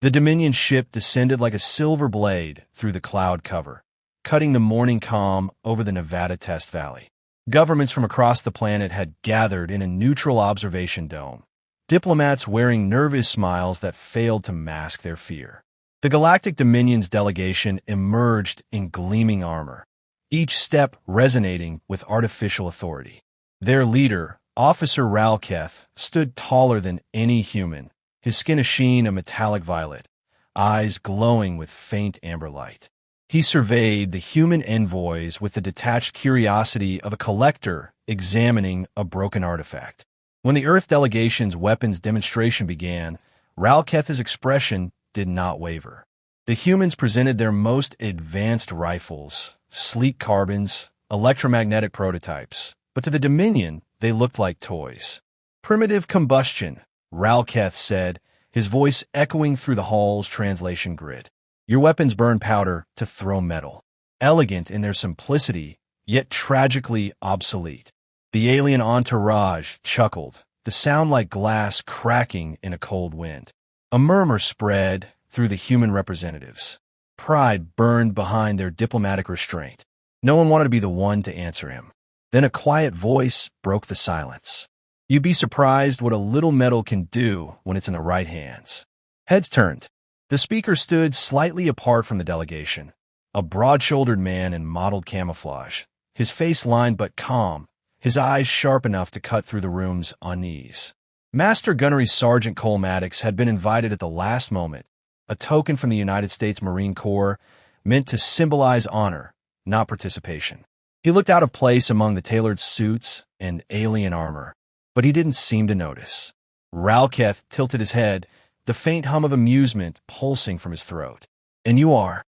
The Dominion ship descended like a silver blade through the cloud cover, cutting the morning calm over the Nevada Test Valley. Governments from across the planet had gathered in a neutral observation dome, diplomats wearing nervous smiles that failed to mask their fear. The Galactic Dominion's delegation emerged in gleaming armor, each step resonating with artificial authority. Their leader, Officer Ral'Keth, stood taller than any human, his skin a sheen of metallic violet, eyes glowing with faint amber light. He surveyed the human envoys with the detached curiosity of a collector examining a broken artifact. When the Earth delegation's weapons demonstration began, Ral'Keth's expression did not waver. The humans presented their most advanced rifles, sleek carbines, electromagnetic prototypes, but to the Dominion, they looked like toys. Primitive combustion, Ral'Keth said, his voice echoing through the hall's translation grid. Your weapons burn powder to throw metal. Elegant in their simplicity, yet tragically obsolete. The alien entourage chuckled, the sound like glass cracking in a cold wind. A murmur spread through the human representatives. Pride burned behind their diplomatic restraint. No one wanted to be the one to answer him. Then a quiet voice broke the silence. You'd be surprised what a little metal can do when it's in the right hands. Heads turned. The speaker stood slightly apart from the delegation, a broad-shouldered man in mottled camouflage, his face lined but calm, his eyes sharp enough to cut through the room's unease. Master Gunnery Sergeant Cole Maddox had been invited at the last moment, a token from the United States Marine Corps meant to symbolize honor, not participation. He looked out of place among the tailored suits and alien armor, but he didn't seem to notice. Ral'Keth tilted his head, the faint hum of amusement pulsing from his throat. And you are?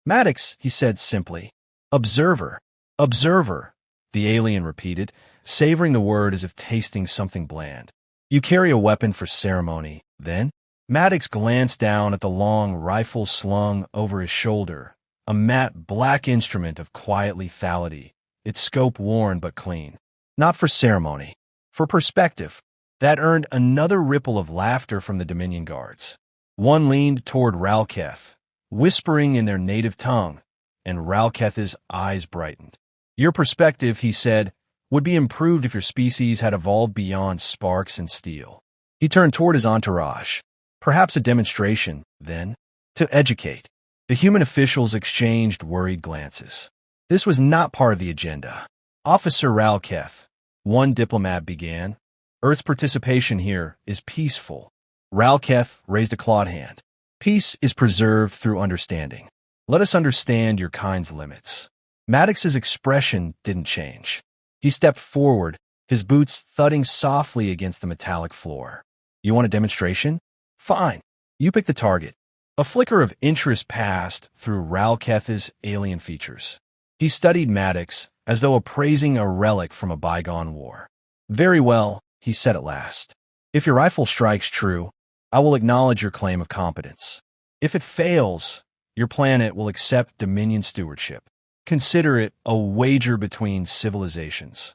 Maddox, he said simply. Observer. Observer, the alien repeated, savoring the word as if tasting something bland. You carry a weapon for ceremony, then? Maddox glanced down at the long rifle slung over his shoulder, a matte black instrument of quiet lethality, its scope worn but clean. Not for ceremony. For perspective. That earned another ripple of laughter from the Dominion guards. One leaned toward Ral'Keth, whispering in their native tongue, and Ral'Keth's eyes brightened. Your perspective, he said, would be improved if your species had evolved beyond sparks and steel. He turned toward his entourage. Perhaps a demonstration, then, to educate. The human officials exchanged worried glances. This was not part of the agenda. Officer Ral'Keth, one diplomat began, Earth's participation here is peaceful. Ral'Keth raised a clawed hand. Peace is preserved through understanding. Let us understand your kind's limits. Maddox's expression didn't change. He stepped forward, his boots thudding softly against the metallic floor. You want a demonstration? Fine. You pick the target. A flicker of interest passed through Ral'Keth's alien features. He studied Maddox as though appraising a relic from a bygone war. Very well, he said at last. If your rifle strikes true, I will acknowledge your claim of competence. If it fails, your planet will accept Dominion stewardship. Consider it a wager between civilizations.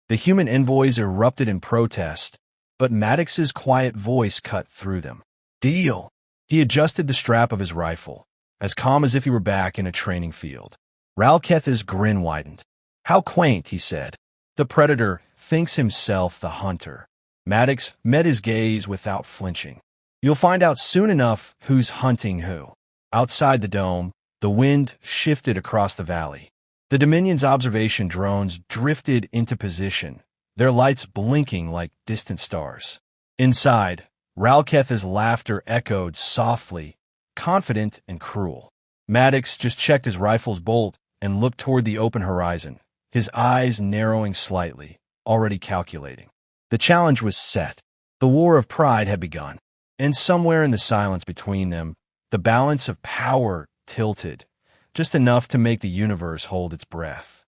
The human envoys erupted in protest, but Maddox's quiet voice cut through them. Deal. He adjusted the strap of his rifle, as calm as if he were back in a training field. Ral'Keth's grin widened. How quaint, he said. The predator thinks himself the hunter. Maddox met his gaze without flinching. You'll find out soon enough who's hunting who. Outside the dome, the wind shifted across the valley. The Dominion's observation drones drifted into position, their lights blinking like distant stars. Inside, Ral'Keth's laughter echoed softly, confident and cruel. Maddox just checked his rifle's bolt and looked toward the open horizon, his eyes narrowing slightly, already calculating. The challenge was set. The war of pride had begun, and somewhere in the silence between them, the balance of power tilted, just enough to make the universe hold its breath.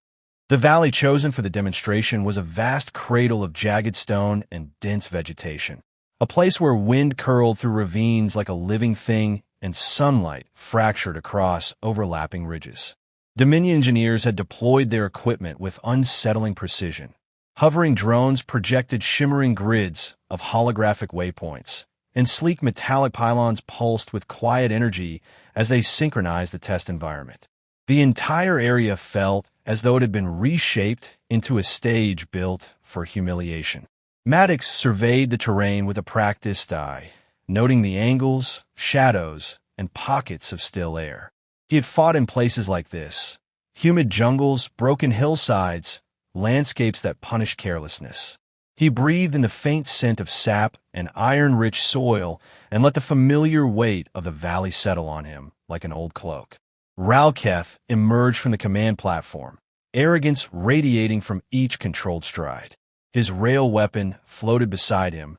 The valley chosen for the demonstration was a vast cradle of jagged stone and dense vegetation, a place where wind curled through ravines like a living thing and sunlight fractured across overlapping ridges. Dominion engineers had deployed their equipment with unsettling precision. Hovering drones projected shimmering grids of holographic waypoints, and sleek metallic pylons pulsed with quiet energy as they synchronized the test environment. The entire area felt as though it had been reshaped into a stage built for humiliation. Maddox surveyed the terrain with a practiced eye, noting the angles, shadows, and pockets of still air. He had fought in places like this: humid jungles, broken hillsides, landscapes that punished carelessness. He breathed in the faint scent of sap and iron-rich soil and let the familiar weight of the valley settle on him like an old cloak. Ral'Keth emerged from the command platform, arrogance radiating from each controlled stride. His rail weapon floated beside him,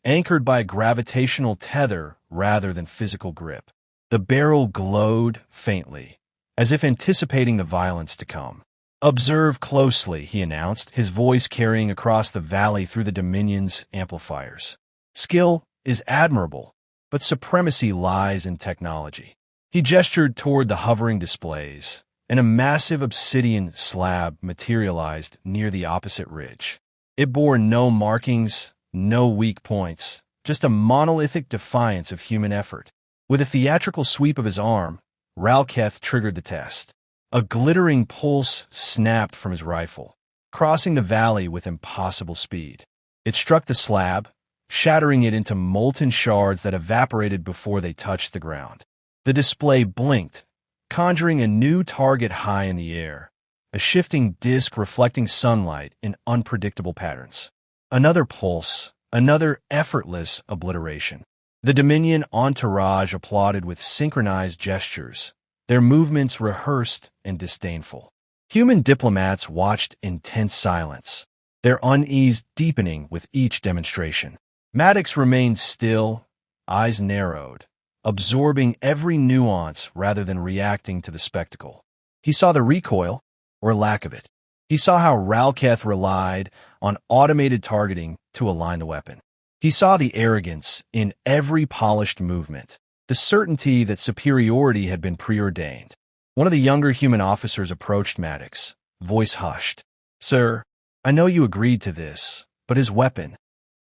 anchored by a gravitational tether rather than physical grip. The barrel glowed faintly, as if anticipating the violence to come. "Observe closely," he announced, his voice carrying across the valley through the Dominion's amplifiers. "Skill is admirable, but supremacy lies in technology." He gestured toward the hovering displays, and a massive obsidian slab materialized near the opposite ridge. It bore no markings, no weak points, just a monolithic defiance of human effort. With a theatrical sweep of his arm, Ral'Keth triggered the test. A glittering pulse snapped from his rifle, crossing the valley with impossible speed. It struck the slab, shattering it into molten shards that evaporated before they touched the ground. The display blinked, conjuring a new target high in the air, a shifting disk reflecting sunlight in unpredictable patterns. Another pulse, another effortless obliteration. The Dominion entourage applauded with synchronized gestures, their movements rehearsed and disdainful. Human diplomats watched in tense silence, their unease deepening with each demonstration. Maddox remained still, eyes narrowed, absorbing every nuance rather than reacting to the spectacle. He saw the recoil, or lack of it. He saw how Ral'Keth relied on automated targeting to align the weapon. He saw the arrogance in every polished movement, the certainty that superiority had been preordained. One of the younger human officers approached Maddox, voice hushed. "Sir, I know you agreed to this, but his weapon—"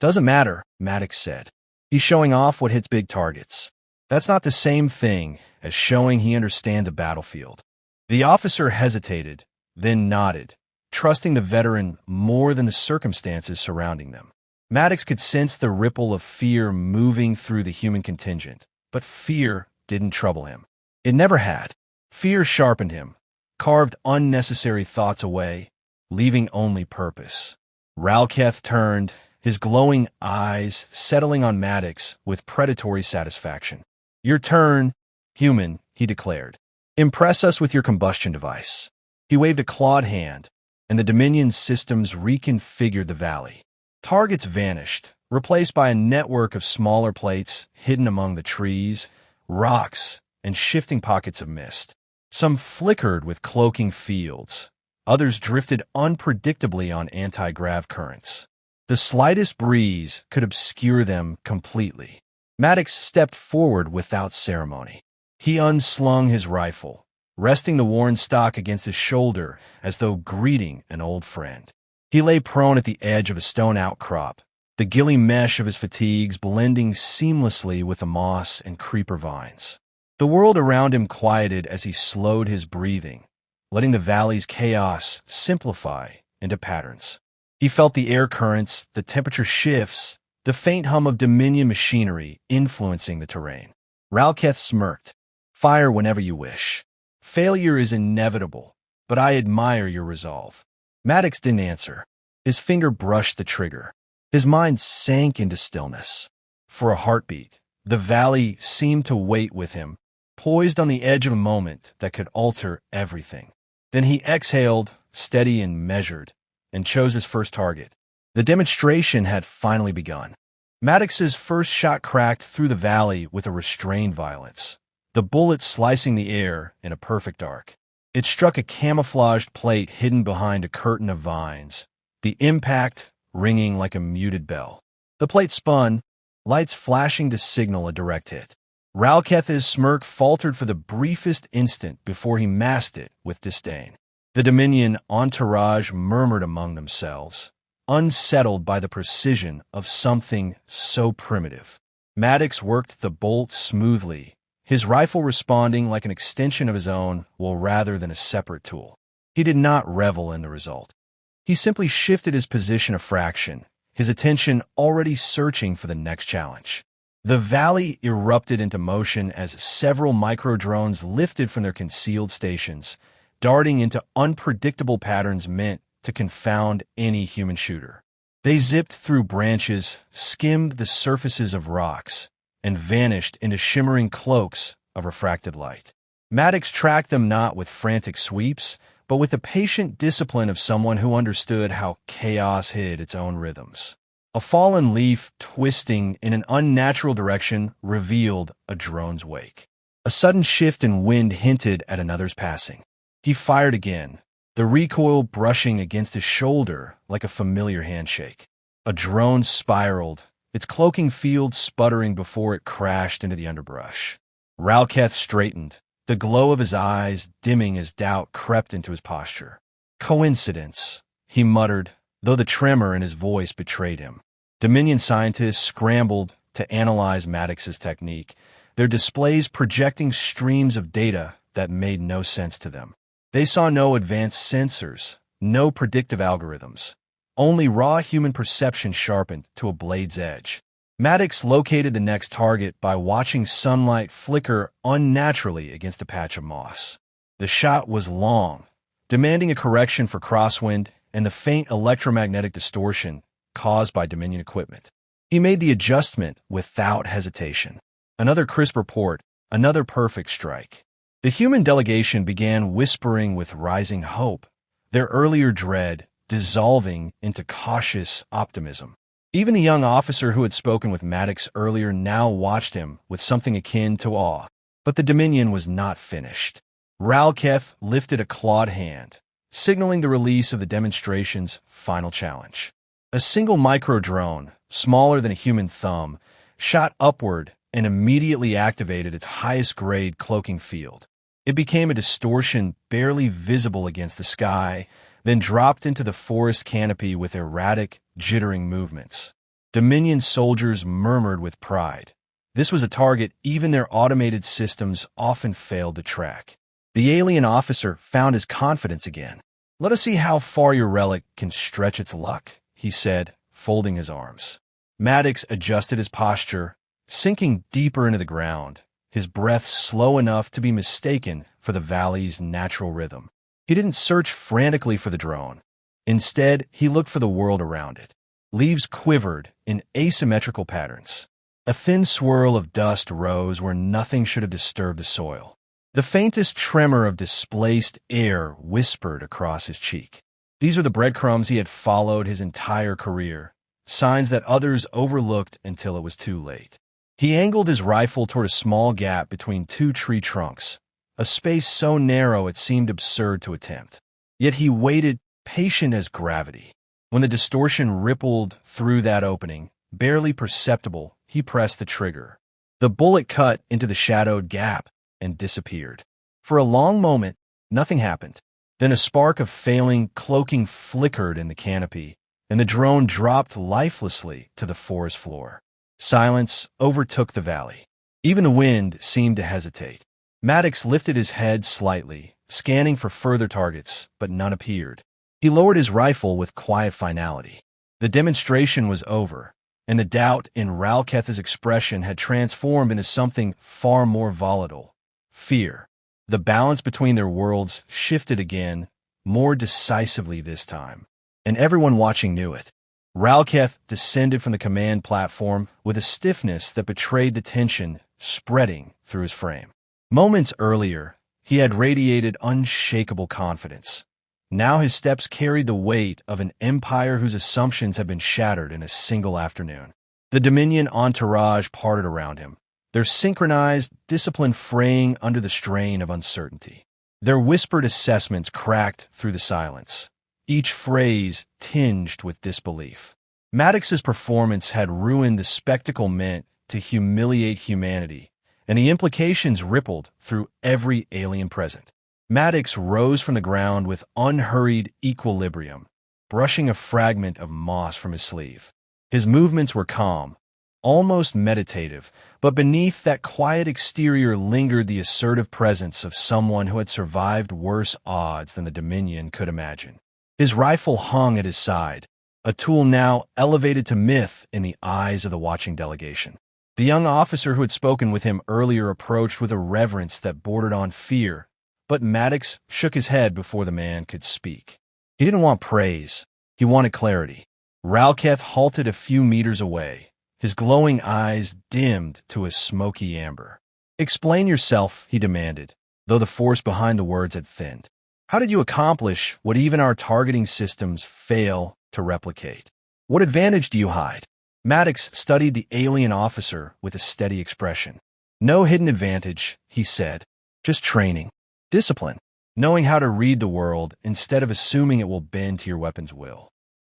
"Doesn't matter," Maddox said. "He's showing off what hits big targets. That's not the same thing as showing he understands a battlefield." The officer hesitated, then nodded, trusting the veteran more than the circumstances surrounding them. Maddox could sense the ripple of fear moving through the human contingent, but fear didn't trouble him. It never had. Fear sharpened him, carved unnecessary thoughts away, leaving only purpose. Ral'Keth turned, his glowing eyes settling on Maddox with predatory satisfaction. "Your turn, human," he declared. "Impress us with your combustion device." He waved a clawed hand, and the Dominion systems reconfigured the valley. Targets vanished, replaced by a network of smaller plates hidden among the trees, rocks, and shifting pockets of mist. Some flickered with cloaking fields. Others drifted unpredictably on anti-grav currents. The slightest breeze could obscure them completely. Maddox stepped forward without ceremony. He unslung his rifle, resting the worn stock against his shoulder as though greeting an old friend. He lay prone at the edge of a stone outcrop, the gilly mesh of his fatigues blending seamlessly with the moss and creeper vines. The world around him quieted as he slowed his breathing, letting the valley's chaos simplify into patterns. He felt the air currents, the temperature shifts, the faint hum of Dominion machinery influencing the terrain. Ral'Keth smirked. "Fire whenever you wish. Failure is inevitable, but I admire your resolve." Maddox didn't answer. His finger brushed the trigger. His mind sank into stillness. For a heartbeat, the valley seemed to wait with him, poised on the edge of a moment that could alter everything. Then he exhaled, steady and measured, and chose his first target. The demonstration had finally begun. Maddox's first shot cracked through the valley with a restrained violence, the bullet slicing the air in a perfect arc. It struck a camouflaged plate hidden behind a curtain of vines, the impact ringing like a muted bell. The plate spun, lights flashing to signal a direct hit. Ral'Keth's smirk faltered for the briefest instant before he masked it with disdain. The Dominion entourage murmured among themselves, unsettled by the precision of something so primitive. Maddox worked the bolt smoothly, his rifle responding like an extension of his own, rather than a separate tool. He did not revel in the result. He simply shifted his position a fraction, his attention already searching for the next challenge. The valley erupted into motion as several micro-drones lifted from their concealed stations, darting into unpredictable patterns meant to confound any human shooter. They zipped through branches, skimmed the surfaces of rocks, and vanished into shimmering cloaks of refracted light. Maddox tracked them not with frantic sweeps, but with the patient discipline of someone who understood how chaos hid its own rhythms. A fallen leaf twisting in an unnatural direction revealed a drone's wake. A sudden shift in wind hinted at another's passing. He fired again, the recoil brushing against his shoulder like a familiar handshake. A drone spiraled, its cloaking field sputtering before it crashed into the underbrush. Ral'Keth straightened, the glow of his eyes dimming as doubt crept into his posture. Coincidence, he muttered, though the tremor in his voice betrayed him. Dominion scientists scrambled to analyze Maddox's technique, their displays projecting streams of data that made no sense to them. They saw no advanced sensors, no predictive algorithms, only raw human perception sharpened to a blade's edge. Maddox located the next target by watching sunlight flicker unnaturally against a patch of moss. The shot was long, demanding a correction for crosswind and the faint electromagnetic distortion caused by Dominion equipment. He made the adjustment without hesitation. Another crisp report, another perfect strike. The human delegation began whispering with rising hope, their earlier dread dissolving into cautious optimism. Even the young officer who had spoken with Maddox earlier now watched him with something akin to awe. But the Dominion was not finished. Ral'Keth lifted a clawed hand, signaling the release of the demonstration's final challenge. A single micro-drone, smaller than a human thumb, shot upward and immediately activated its highest-grade cloaking field. It became a distortion barely visible against the sky, then dropped into the forest canopy with erratic, jittering movements. Dominion soldiers murmured with pride. This was a target even their automated systems often failed to track. The alien officer found his confidence again. "Let us see how far your relic can stretch its luck," he said, folding his arms. Maddox adjusted his posture, sinking deeper into the ground, his breath slow enough to be mistaken for the valley's natural rhythm. He didn't search frantically for the drone. Instead, he looked for the world around it. Leaves quivered in asymmetrical patterns. A thin swirl of dust rose where nothing should have disturbed the soil. The faintest tremor of displaced air whispered across his cheek. These are the breadcrumbs he had followed his entire career, signs that others overlooked until it was too late. He angled his rifle toward a small gap between two tree trunks, a space so narrow it seemed absurd to attempt. Yet he waited, patient as gravity. When the distortion rippled through that opening, barely perceptible, he pressed the trigger. The bullet cut into the shadowed gap and disappeared. For a long moment, nothing happened. Then a spark of failing cloaking flickered in the canopy, and the drone dropped lifelessly to the forest floor. Silence overtook the valley. Even the wind seemed to hesitate. Maddox lifted his head slightly, scanning for further targets, but none appeared. He lowered his rifle with quiet finality. The demonstration was over, and the doubt in Ral'Keth's expression had transformed into something far more volatile: fear. The balance between their worlds shifted again, more decisively this time, and everyone watching knew it. Ral'Keth descended from the command platform with a stiffness that betrayed the tension spreading through his frame. Moments earlier, he had radiated unshakable confidence. Now his steps carried the weight of an empire whose assumptions had been shattered in a single afternoon. The Dominion entourage parted around him, their synchronized discipline fraying under the strain of uncertainty. Their whispered assessments cracked through the silence, each phrase tinged with disbelief. Maddox's performance had ruined the spectacle meant to humiliate humanity, and the implications rippled through every alien present. Maddox rose from the ground with unhurried equilibrium, brushing a fragment of moss from his sleeve. His movements were calm, almost meditative, but beneath that quiet exterior lingered the assertive presence of someone who had survived worse odds than the Dominion could imagine. His rifle hung at his side, a tool now elevated to myth in the eyes of the watching delegation. The young officer who had spoken with him earlier approached with a reverence that bordered on fear, but Maddox shook his head before the man could speak. He didn't want praise. He wanted clarity. Ral'Keth halted a few meters away, his glowing eyes dimmed to a smoky amber. "Explain yourself," he demanded, though the force behind the words had thinned. "How did you accomplish what even our targeting systems fail to replicate? What advantage do you hide?" Maddox studied the alien officer with a steady expression. "No hidden advantage," he said. "Just training. Discipline. Knowing how to read the world instead of assuming it will bend to your weapon's will."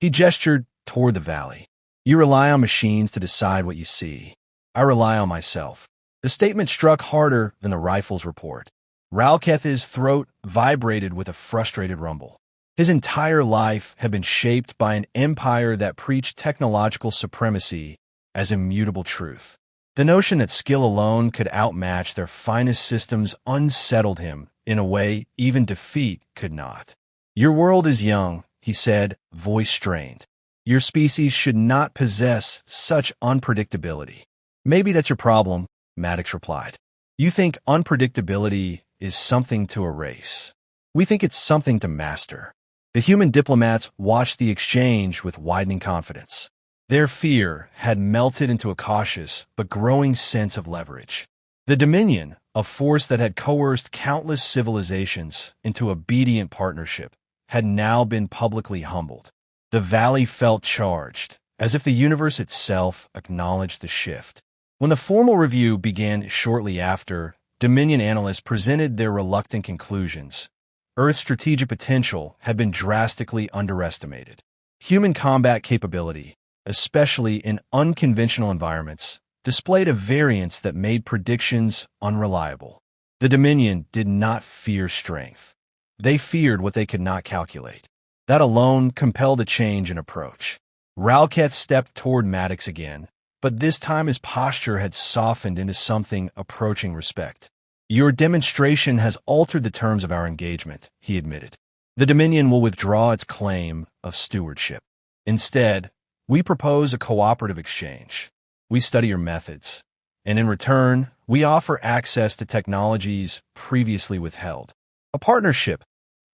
He gestured toward the valley. "You rely on machines to decide what you see. I rely on myself." The statement struck harder than the rifle's report. Ral'Keth's throat vibrated with a frustrated rumble. His entire life had been shaped by an empire that preached technological supremacy as immutable truth. The notion that skill alone could outmatch their finest systems unsettled him in a way even defeat could not. "Your world is young," he said, voice strained. "Your species should not possess such unpredictability." "Maybe that's your problem," Maddox replied. "You think unpredictability is something to erase. We think it's something to master." The human diplomats watched the exchange with widening confidence. Their fear had melted into a cautious but growing sense of leverage. The Dominion, a force that had coerced countless civilizations into obedient partnership, had now been publicly humbled. The valley felt charged, as if the universe itself acknowledged the shift. When the formal review began shortly after, Dominion analysts presented their reluctant conclusions. Earth's strategic potential had been drastically underestimated. Human combat capability, especially in unconventional environments, displayed a variance that made predictions unreliable. The Dominion did not fear strength. They feared what they could not calculate. That alone compelled a change in approach. Ral'Keth stepped toward Maddox again, but this time his posture had softened into something approaching respect. "Your demonstration has altered the terms of our engagement," he admitted. "The Dominion will withdraw its claim of stewardship. Instead, we propose a cooperative exchange. We study your methods, and in return, we offer access to technologies previously withheld. A partnership,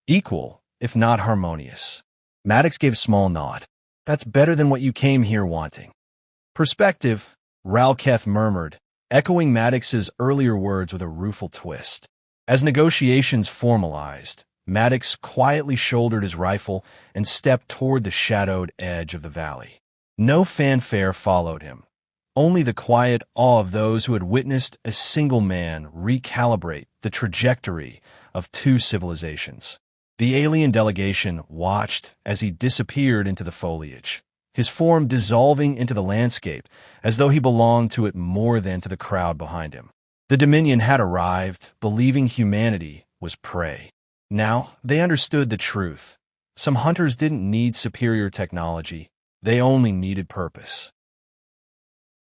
equal, if not harmonious." Maddox gave a small nod. "That's better than what you came here wanting." "Perspective," Ral'Keth murmured, echoing Maddox's earlier words with a rueful twist. As negotiations formalized, Maddox quietly shouldered his rifle and stepped toward the shadowed edge of the valley. No fanfare followed him, only the quiet awe of those who had witnessed a single man recalibrate the trajectory of two civilizations. The alien delegation watched as he disappeared into the foliage, his form dissolving into the landscape as though he belonged to it more than to the crowd behind him. The Dominion had arrived, believing humanity was prey. Now they understood the truth. Some hunters didn't need superior technology. They only needed purpose.